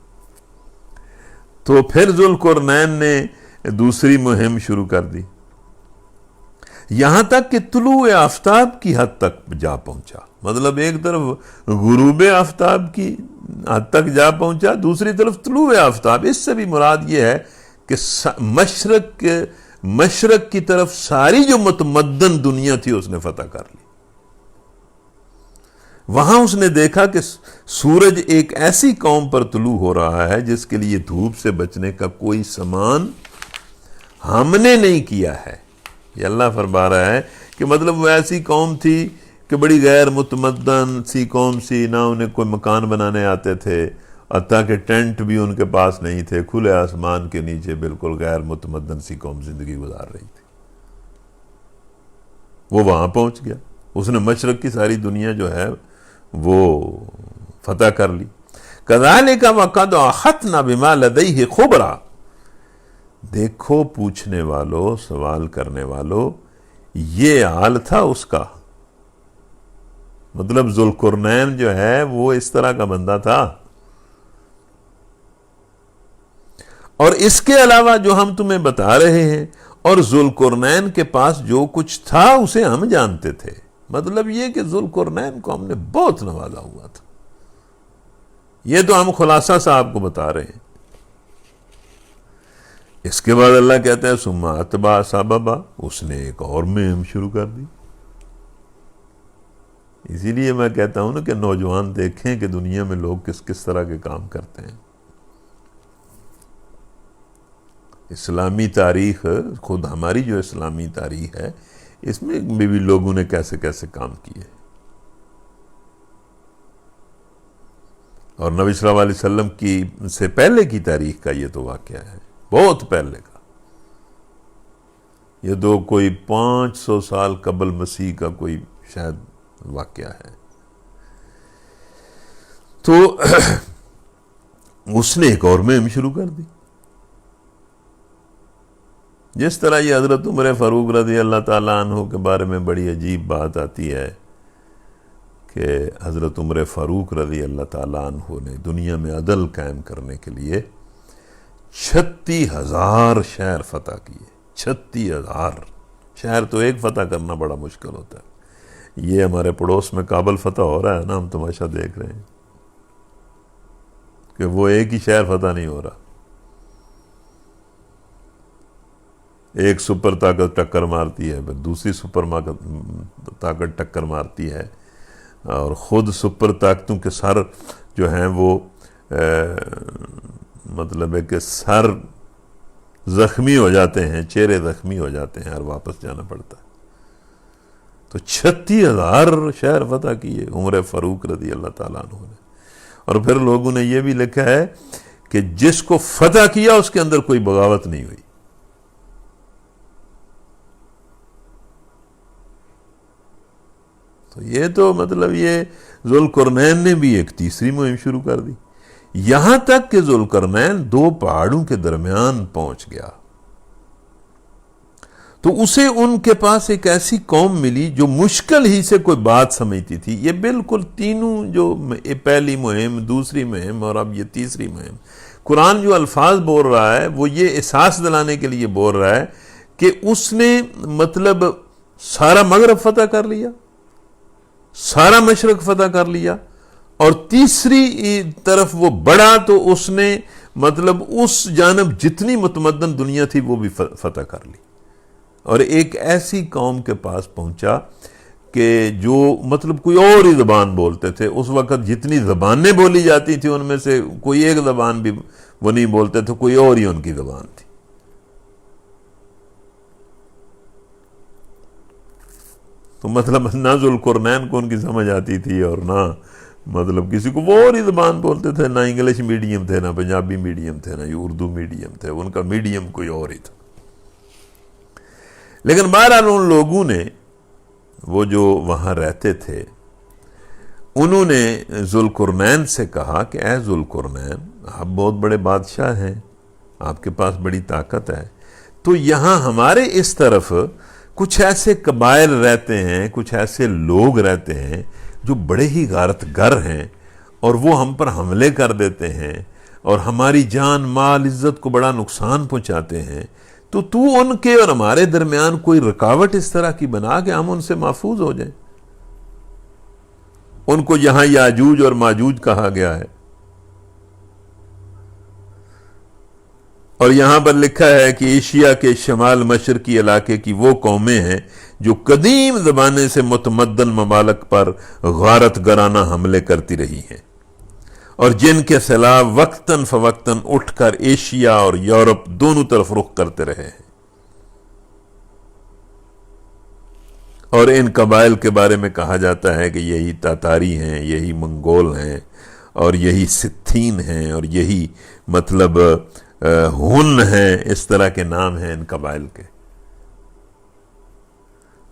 تو پھر ذوالقرنین نے دوسری مہم شروع کر دی، یہاں تک کہ طلوع آفتاب کی حد تک جا پہنچا. مطلب ایک طرف غروب آفتاب کی حد تک جا پہنچا، دوسری طرف طلوع آفتاب. اس سے بھی مراد یہ ہے کہ مشرق کی طرف ساری جو متمدن دنیا تھی اس نے فتح کر لی. وہاں اس نے دیکھا کہ سورج ایک ایسی قوم پر طلوع ہو رہا ہے جس کے لیے دھوپ سے بچنے کا کوئی سامان ہم نے نہیں کیا ہے. یہ اللہ فرما رہا ہے کہ مطلب وہ ایسی قوم تھی کہ بڑی غیر متمدن سی قوم سی، نہ انہیں کوئی مکان بنانے آتے تھے، حتیٰ کہ ٹینٹ بھی ان کے پاس نہیں تھے، کھلے آسمان کے نیچے بالکل غیر متمدن سی قوم زندگی گزار رہی تھی. وہ وہاں پہنچ گیا، اس نے مشرق کی ساری دنیا جو ہے وہ فتح کر لی. کذالک وقد احطنا بما لدیہ خبرا. دیکھو پوچھنے والو، سوال کرنے والو، یہ حال تھا اس کا. مطلب ذوالقرنین جو ہے وہ اس طرح کا بندہ تھا. اور اس کے علاوہ جو ہم تمہیں بتا رہے ہیں، اور ذوالقرنین کے پاس جو کچھ تھا اسے ہم جانتے تھے. مطلب یہ کہ ذوالقرنین کو ہم نے بہت نوازا ہوا تھا. یہ تو ہم خلاصہ صاحب کو بتا رہے ہیں. اس کے بعد اللہ کہتا ہے ثم اتبع سببا، اس نے ایک اور مہم شروع کر دی. اسی لیے میں کہتا ہوں نا کہ نوجوان دیکھیں کہ دنیا میں لوگ کس کس طرح کے کام کرتے ہیں. اسلامی تاریخ، خود ہماری جو اسلامی تاریخ ہے، اس میں بھی لوگوں نے کیسے کیسے کام کیے. اور نبی صلی اللہ علیہ وسلم کی سے پہلے کی تاریخ کا یہ تو واقعہ ہے، بہت پہلے کا. یہ تو کوئی 500 سال قبل مسیح کا کوئی شاید واقعہ ہے. تو اس نے ایک اور مہم شروع کر دی. جس طرح یہ حضرت عمر فاروق رضی اللہ تعالیٰ عنہ کے بارے میں بڑی عجیب بات آتی ہے کہ حضرت عمر فاروق رضی اللہ تعالیٰ عنہ نے دنیا میں عدل قائم کرنے کے لیے 36,000 شہر فتح کیے. 36,000 شہر تو ایک فتح کرنا بڑا مشکل ہوتا ہے. یہ ہمارے پڑوس میں کابل فتح ہو رہا ہے نا، ہم تماشا دیکھ رہے ہیں کہ وہ ایک ہی شہر فتح نہیں ہو رہا. ایک سپر طاقت ٹکر مارتی ہے، دوسری سپر طاقت ٹکر مارتی ہے، اور خود سپر طاقتوں کے سر جو ہیں وہ مطلب ہے کہ سر زخمی ہو جاتے ہیں، چہرے زخمی ہو جاتے ہیں اور واپس جانا پڑتا ہے. تو 36,000 شہر فتح کیے عمر فاروق رضی اللہ تعالیٰ عنہ نے. اور پھر لوگوں نے یہ بھی لکھا ہے کہ جس کو فتح کیا اس کے اندر کوئی بغاوت نہیں ہوئی. تو یہ تو مطلب یہ ذوالقرنین نے بھی ایک تیسری مہم شروع کر دی، یہاں تک کہ ذوالقرنین 2 پہاڑوں کے درمیان پہنچ گیا. تو اسے ان کے پاس ایک ایسی قوم ملی جو مشکل ہی سے کوئی بات سمجھتی تھی. یہ بالکل تینوں، جو پہلی مہم، دوسری مہم اور اب یہ تیسری مہم، قرآن جو الفاظ بول رہا ہے وہ یہ احساس دلانے کے لیے بول رہا ہے کہ اس نے مطلب سارا مغرب فتح کر لیا، سارا مشرق فتح کر لیا، اور تیسری طرف وہ بڑھا تو اس نے مطلب اس جانب جتنی متمدن دنیا تھی وہ بھی فتح کر لی. اور ایک ایسی قوم کے پاس پہنچا کہ جو مطلب کوئی اور ہی زبان بولتے تھے. اس وقت جتنی زبانیں بولی جاتی تھی ان میں سے کوئی ایک زبان بھی وہ نہیں بولتے تھے، کوئی اور ہی ان کی زبان تھی. تو مطلب نہ ذوالقرنین کو ان کی سمجھ آتی تھی اور نہ مطلب کسی کو، وہ اور ہی زبان بولتے تھے. نہ انگلش میڈیم تھے، نہ پنجابی میڈیم تھے، نہ اردو میڈیم تھے، ان کا میڈیم کوئی اور ہی تھا. لیکن بہرحال ان لوگوں نے، وہ جو وہاں رہتے تھے، انہوں نے ذوالقرنین سے کہا کہ اے ذوالقرنین، آپ بہت بڑے بادشاہ ہیں، آپ کے پاس بڑی طاقت ہے، تو یہاں ہمارے اس طرف کچھ ایسے قبائل رہتے ہیں، کچھ ایسے لوگ رہتے ہیں جو بڑے ہی غارت گر ہیں، اور وہ ہم پر حملے کر دیتے ہیں اور ہماری جان مال عزت کو بڑا نقصان پہنچاتے ہیں. تو ان کے اور ہمارے درمیان کوئی رکاوٹ اس طرح کی بنا کہ ہم ان سے محفوظ ہو جائیں. ان کو یہاں یاجوج اور ماجوج کہا گیا ہے، اور یہاں پر لکھا ہے کہ ایشیا کے شمال مشرقی علاقے کی وہ قومیں ہیں جو قدیم زمانے سے متمدن ممالک پر غارت گرانہ حملے کرتی رہی ہیں، اور جن کے خلاف وقتاً فوقتاً اٹھ کر ایشیا اور یورپ دونوں طرف رخ کرتے رہے ہیں. اور ان قبائل کے بارے میں کہا جاتا ہے کہ یہی تاتاری ہیں، یہی منگول ہیں، اور یہی ستھین ہیں، اور یہی مطلب ہن ہیں. اس طرح کے نام ہیں ان قبائل کے.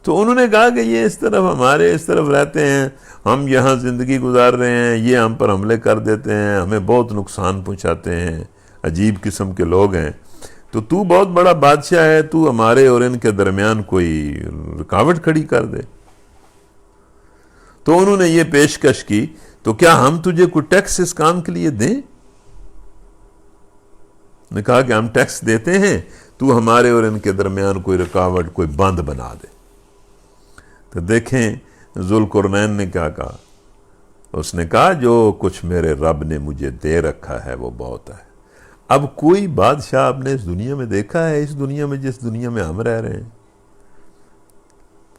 تو انہوں نے کہا کہ یہ اس طرف ہمارے اس طرف رہتے ہیں، ہم یہاں زندگی گزار رہے ہیں، یہ ہم پر حملے کر دیتے ہیں، ہمیں بہت نقصان پہنچاتے ہیں، عجیب قسم کے لوگ ہیں. تو بہت بڑا بادشاہ ہے، تو ہمارے اور ان کے درمیان کوئی رکاوٹ کھڑی کر دے. تو انہوں نے یہ پیشکش کی، تو کیا ہم تجھے کوئی ٹیکس اس کام کے لیے دیں؟ نے کہا کہ ہم ٹیکس دیتے ہیں، تو ہمارے اور ان کے درمیان کوئی رکاوٹ، کوئی بند بنا دے. تو دیکھیں ذوالقرنین نے کیا کہا. اس نے کہا جو کچھ میرے رب نے مجھے دے رکھا ہے وہ بہت ہے. اب کوئی بادشاہ آپ نے اس دنیا میں دیکھا ہے، اس دنیا میں جس دنیا میں ہم رہ رہے ہیں،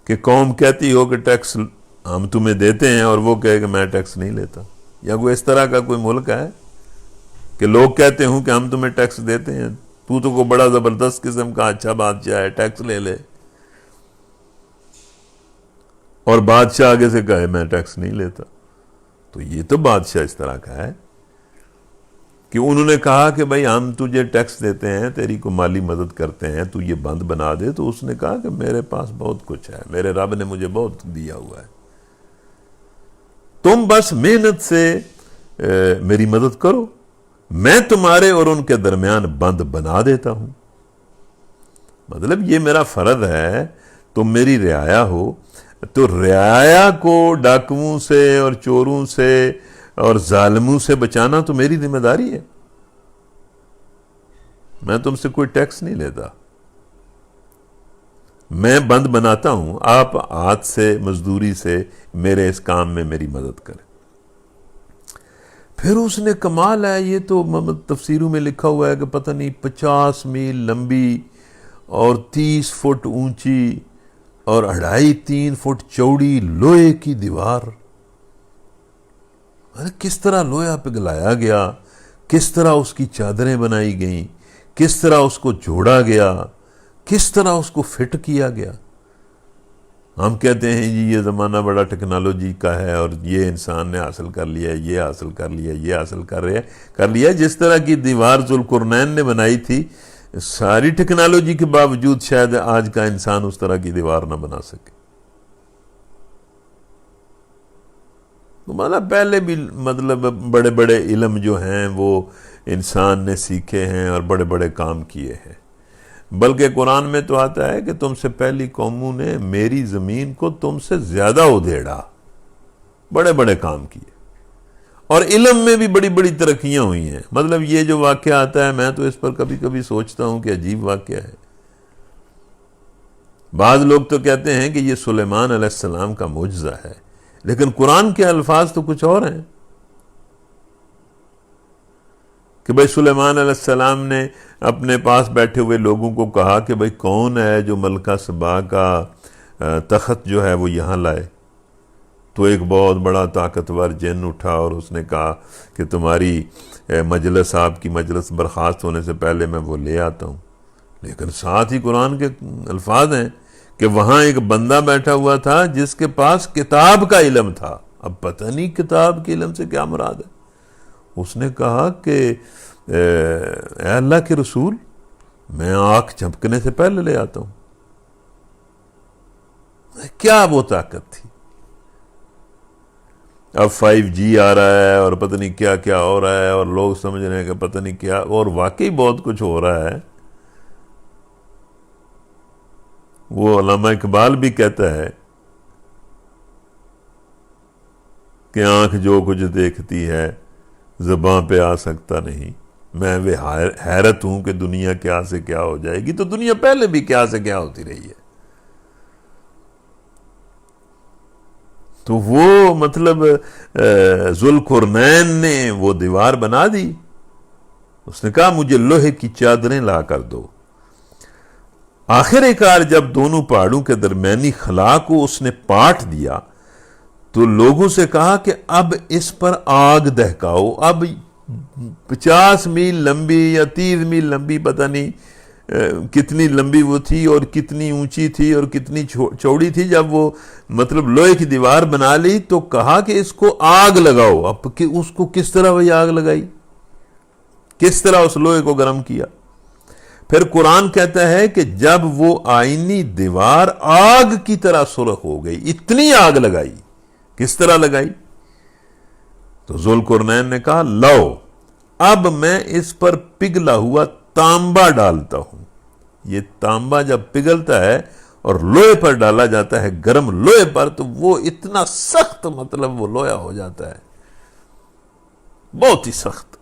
کہ قوم کہتی ہو کہ ٹیکس ہم تمہیں دیتے ہیں اور وہ کہے کہ میں ٹیکس نہیں لیتا. یا کوئی اس طرح کا کوئی ملک ہے کہ لوگ کہتے ہوں کہ ہم تمہیں ٹیکس دیتے ہیں, تو کو بڑا زبردست قسم کا اچھا بادشاہ ہے, ٹیکس لے لے, اور بادشاہ آگے سے کہے میں ٹیکس نہیں لیتا. تو یہ تو بادشاہ اس طرح کا ہے کہ انہوں نے کہا کہ بھائی ہم تجھے ٹیکس دیتے ہیں, تیری کو مالی مدد کرتے ہیں, تو یہ بند بنا دے. تو اس نے کہا کہ میرے پاس بہت کچھ ہے, میرے رب نے مجھے بہت دیا ہوا ہے, تم بس محنت سے میری مدد کرو, میں تمہارے اور ان کے درمیان بند بنا دیتا ہوں. مطلب یہ میرا فرض ہے, تم میری رعایا ہو, تو رعایا کو ڈاکوؤں سے اور چوروں سے اور ظالموں سے بچانا تو میری ذمہ داری ہے. میں تم سے کوئی ٹیکس نہیں لیتا, میں بند بناتا ہوں, آپ ہاتھ سے مزدوری سے میرے اس کام میں میری مدد کریں. پھر اس نے کمال ہے, یہ تو تفسیروں میں لکھا ہوا ہے کہ پتہ نہیں 50 میل لمبی اور 30 فٹ اونچی اور 2.5-3 فٹ چوڑی لوہے کی دیوار. کس طرح لوہا پگھلایا گیا, کس طرح اس کی چادریں بنائی گئیں, کس طرح اس کو جوڑا گیا, کس طرح اس کو فٹ کیا گیا. ہم کہتے ہیں جی یہ زمانہ بڑا ٹیکنالوجی کا ہے اور یہ انسان نے حاصل کر لیا, یہ حاصل کر لیا, یہ حاصل کر لیا. جس طرح کی دیوار ذوالقرنین نے بنائی تھی, ساری ٹیکنالوجی کے باوجود شاید آج کا انسان اس طرح کی دیوار نہ بنا سکے. مطلب پہلے بھی مطلب بڑے بڑے علم جو ہیں وہ انسان نے سیکھے ہیں اور بڑے بڑے کام کیے ہیں. بلکہ قرآن میں تو آتا ہے کہ تم سے پہلی قوموں نے میری زمین کو تم سے زیادہ ادھیڑا, بڑے بڑے کام کیے, اور علم میں بھی بڑی بڑی ترقیاں ہوئی ہیں. مطلب یہ جو واقعہ آتا ہے, میں تو اس پر کبھی کبھی سوچتا ہوں کہ عجیب واقعہ ہے. بعض لوگ تو کہتے ہیں کہ یہ سلیمان علیہ السلام کا معجزہ ہے, لیکن قرآن کے الفاظ تو کچھ اور ہیں کہ بھائی سلیمان علیہ السلام نے اپنے پاس بیٹھے ہوئے لوگوں کو کہا کہ بھائی کون ہے جو ملکہ سبا کا تخت جو ہے وہ یہاں لائے. تو ایک بہت بڑا طاقتور جن اٹھا اور اس نے کہا کہ تمہاری مجلس, آپ کی مجلس برخاست ہونے سے پہلے میں وہ لے آتا ہوں. لیکن ساتھ ہی قرآن کے الفاظ ہیں کہ وہاں ایک بندہ بیٹھا ہوا تھا جس کے پاس کتاب کا علم تھا. اب پتہ نہیں کتاب کے علم سے کیا مراد ہے. اس نے کہا کہ اے اللہ کے رسول, میں آنکھ جھپکنے سے پہلے لے آتا ہوں. کیا وہ طاقت تھی. اب 5G آ رہا ہے اور پتہ نہیں کیا کیا ہو رہا ہے, اور لوگ سمجھ رہے ہیں کہ پتہ نہیں کیا, اور واقعی بہت کچھ ہو رہا ہے. وہ علامہ اقبال بھی کہتا ہے کہ آنکھ جو کچھ دیکھتی ہے زباں پہ آ سکتا نہیں, میں وہ حیرت ہوں کہ دنیا کیا سے کیا ہو جائے گی. تو دنیا پہلے بھی کیا سے کیا ہوتی رہی ہے. تو وہ مطلب ذوالقرنین نے وہ دیوار بنا دی. اس نے کہا مجھے لوہے کی چادریں لا کر دو. آخر کار جب دونوں پہاڑوں کے درمیانی خلا کو اس نے پاٹ دیا تو لوگوں سے کہا کہ اب اس پر آگ دہکاؤ. اب 50 میل لمبی یا 30 میل لمبی, پتہ نہیں کتنی لمبی وہ تھی اور کتنی اونچی تھی اور کتنی چوڑی تھی. جب وہ مطلب لوہے کی دیوار بنا لی تو کہا کہ اس کو آگ لگاؤ. اب اس کو کس طرح وہی آگ لگائی, کس طرح اس لوہے کو گرم کیا. پھر قرآن کہتا ہے کہ جب وہ آئینی دیوار آگ کی طرح سرخ ہو گئی, اتنی آگ لگائی. کس طرح لگائی؟ تو ذوالقرنین نے کہا لو اب میں اس پر پگھلا ہوا تانبا ڈالتا ہوں. یہ تانبا جب پگھلتا ہے اور لوہے پر ڈالا جاتا ہے, گرم لوہے پر, تو وہ اتنا سخت مطلب وہ لوہا ہو جاتا ہے, بہت ہی سخت.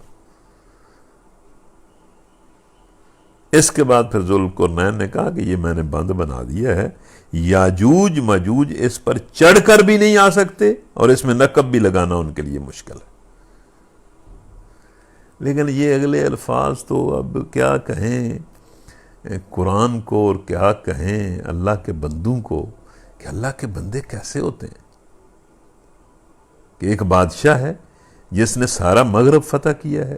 اس کے بعد پھر ذوالقرنین نے کہا کہ یہ میں نے بند بنا دیا ہے, یاجوج ماجوج اس پر چڑھ کر بھی نہیں آ سکتے اور اس میں نقب بھی لگانا ان کے لیے مشکل ہے. لیکن یہ اگلے الفاظ تو اب کیا کہیں قرآن کو اور کیا کہیں اللہ کے بندوں کو, کہ اللہ کے بندے کیسے ہوتے ہیں. کہ ایک بادشاہ ہے جس نے سارا مغرب فتح کیا ہے،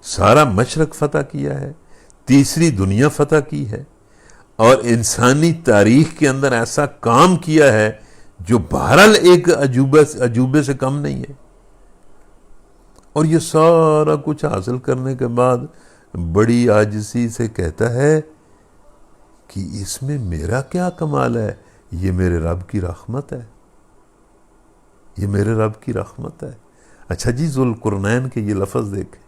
سارا مشرق فتح کیا ہے، تیسری دنیا فتح کی ہے، اور انسانی تاریخ کے اندر ایسا کام کیا ہے جو بہرحال ایک عجوبے سے کم نہیں ہے. اور یہ سارا کچھ حاصل کرنے کے بعد بڑی عاجزی سے کہتا ہے کہ اس میں میرا کیا کمال ہے، یہ میرے رب کی رحمت ہے، یہ میرے رب کی رحمت ہے. اچھا جی، ذوالقرنین کے یہ لفظ دیکھیں،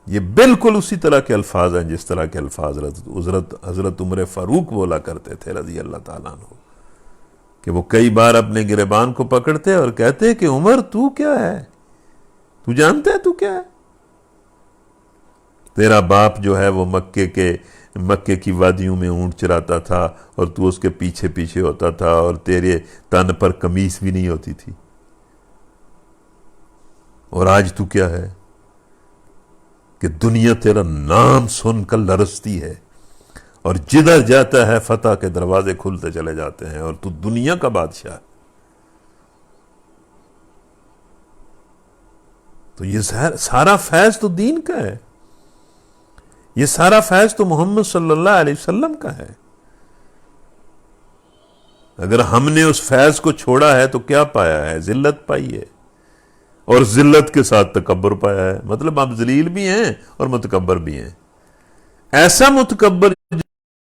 یہ بالکل اسی طرح کے الفاظ ہیں جس طرح کے الفاظ حضرت عمر فاروق بولا کرتے تھے رضی اللہ تعالیٰ عنہ، کہ وہ کئی بار اپنے گریبان کو پکڑتے اور کہتے کہ عمر تو کیا ہے، تو جانتا ہے تو کیا ہے؟ تیرا باپ جو ہے وہ مکے کی وادیوں میں اونٹ چراتا تھا اور تو اس کے پیچھے پیچھے ہوتا تھا، اور تیرے تن پر قمیص بھی نہیں ہوتی تھی، اور آج تو کیا ہے کہ دنیا تیرا نام سن کر لرزتی ہے، اور جدھر جاتا ہے فتح کے دروازے کھلتے چلے جاتے ہیں، اور تو دنیا کا بادشاہ ہے. تو یہ سارا فیض تو دین کا ہے، یہ سارا فیض تو محمد صلی اللہ علیہ وسلم کا ہے. اگر ہم نے اس فیض کو چھوڑا ہے تو کیا پایا ہے؟ ذلت پائی ہے، اور ذلت کے ساتھ تکبر پایا ہے. مطلب آپ ذلیل بھی ہیں اور متکبر بھی ہیں. ایسا متکبر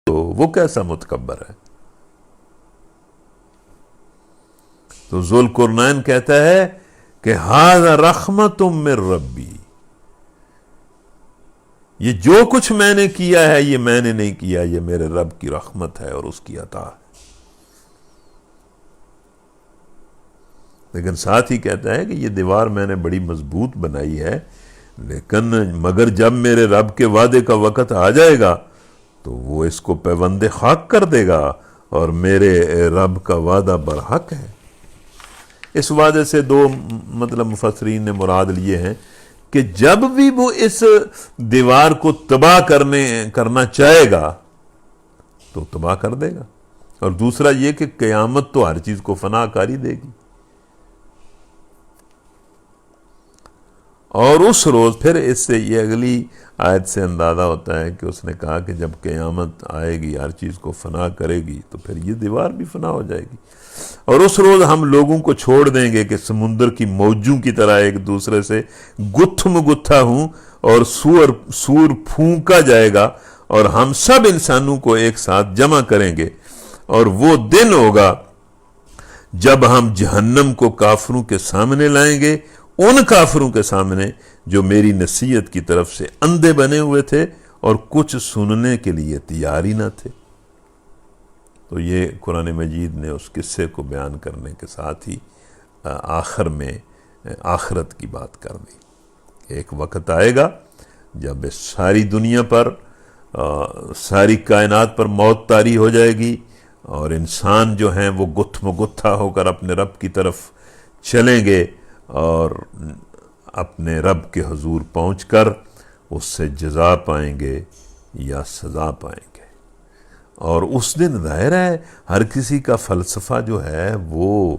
جو وہ کیسا متکبر ہے؟ تو ذوالقرنین کہتا ہے کہ ھذا رحمت من ربی، یہ جو کچھ میں نے کیا ہے یہ میں نے نہیں کیا، یہ میرے رب کی رحمت ہے اور اس کی عطا ہے. لیکن ساتھ ہی کہتا ہے کہ یہ دیوار میں نے بڑی مضبوط بنائی ہے، لیکن مگر جب میرے رب کے وعدے کا وقت آ جائے گا تو وہ اس کو پیوند خاک کر دے گا، اور میرے رب کا وعدہ برحق ہے. اس وعدے سے دو مطلب مفسرین نے مراد لیے ہیں کہ جب بھی وہ اس دیوار کو تباہ کرنا چاہے گا تو تباہ کر دے گا، اور دوسرا یہ کہ قیامت تو ہر چیز کو فنا کر ہی دے گی. اور اس روز پھر اس سے یہ اگلی آیت سے اندازہ ہوتا ہے کہ اس نے کہا کہ جب قیامت آئے گی ہر چیز کو فنا کرے گی تو پھر یہ دیوار بھی فنا ہو جائے گی، اور اس روز ہم لوگوں کو چھوڑ دیں گے کہ سمندر کی موجوں کی طرح ایک دوسرے سے گتھم گتھا ہوں، اور سور پھونکا جائے گا، اور ہم سب انسانوں کو ایک ساتھ جمع کریں گے. اور وہ دن ہوگا جب ہم جہنم کو کافروں کے سامنے لائیں گے، ان کافروں کے سامنے جو میری نصیحت کی طرف سے اندھے بنے ہوئے تھے اور کچھ سننے کے لیے تیار ہی نہ تھے. تو یہ قرآن مجید نے اس قصے کو بیان کرنے کے ساتھ ہی آخر میں آخرت کی بات کر دی. ایک وقت آئے گا جب اس ساری دنیا پر ساری کائنات پر موت طاری ہو جائے گی، اور انسان جو ہیں وہ گتھم گتھا ہو کر اپنے رب کی طرف چلیں گے، اور اپنے رب کے حضور پہنچ کر اس سے جزا پائیں گے یا سزا پائیں گے. اور اس دن ظاہر ہے ہر کسی کا فلسفہ جو ہے وہ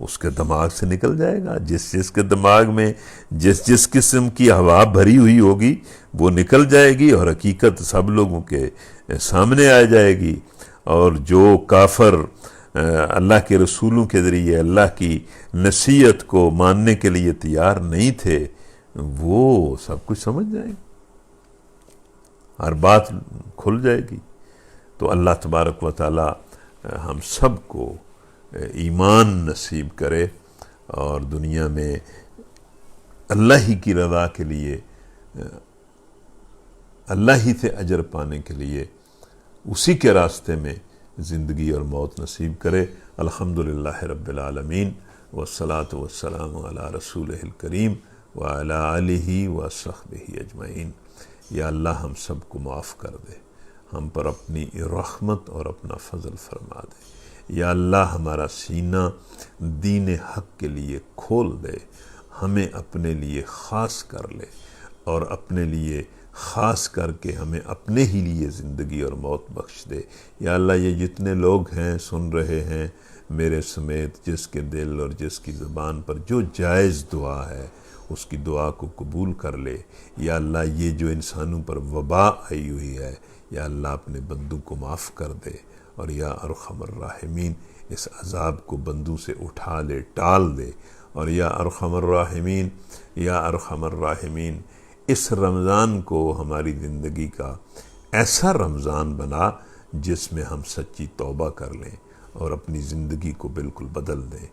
اس کے دماغ سے نکل جائے گا. جس کے دماغ میں جس قسم کی ہوا بھری ہوئی ہوگی وہ نکل جائے گی، اور حقیقت سب لوگوں کے سامنے آ جائے گی. اور جو کافر اللہ کے رسولوں کے ذریعے اللہ کی نصیحت کو ماننے کے لیے تیار نہیں تھے وہ سب کچھ سمجھ جائیں گے، ہر بات کھل جائے گی. تو اللہ تبارک و تعالی ہم سب کو ایمان نصیب کرے، اور دنیا میں اللہ ہی کی رضا کے لیے، اللہ ہی سے اجر پانے کے لیے اسی کے راستے میں زندگی اور موت نصیب کرے. الحمدللہ رب العالمین، والصلاة والسلام علی رسولہ الکریم وعلی آلہ وصحبہ اجمعین. یا اللہ ہم سب کو معاف کر دے، ہم پر اپنی رحمت اور اپنا فضل فرما دے. یا اللہ ہمارا سینہ دین حق کے لیے کھول دے، ہمیں اپنے لیے خاص کر لے، اور اپنے لیے خاص کر کے ہمیں اپنے ہی لیے زندگی اور موت بخش دے. یا اللہ یہ جتنے لوگ ہیں سن رہے ہیں میرے سمیت جس کے دل اور جس کی زبان پر جو جائز دعا ہے اس کی دعا کو قبول کر لے۔ یا اللہ یہ جو انسانوں پر وبا آئی ہوئی ہے، یا اللہ اپنے بندوں کو معاف کر دے، اور یا ارحم الراحمین اس عذاب کو بندوں سے اٹھا لے، ٹال دے، اور یا ارحم الراحمین، یا ارحم الراحمین اس رمضان کو ہماری زندگی کا ایسا رمضان بنا جس میں ہم سچی توبہ کر لیں اور اپنی زندگی کو بالکل بدل دیں۔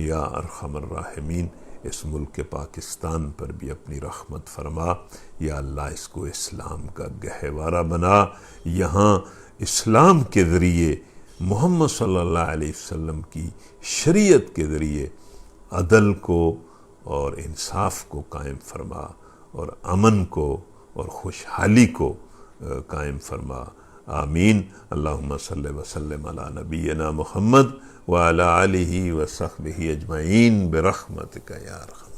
یا ارحم الراحمین اس ملک پاکستان پر بھی اپنی رحمت فرما۔ یا اللہ اس کو اسلام کا گہوارہ بنا، یہاں اسلام کے ذریعے محمد صلی اللہ علیہ وسلم کی شریعت کے ذریعے عدل کو اور انصاف کو قائم فرما، اور امن کو اور خوشحالی کو قائم فرما۔ آمین۔ اللہم صلی وسلم علی نبینا محمد وعلی آلہ وصحبہ اجمعین برحمتک یا ارحم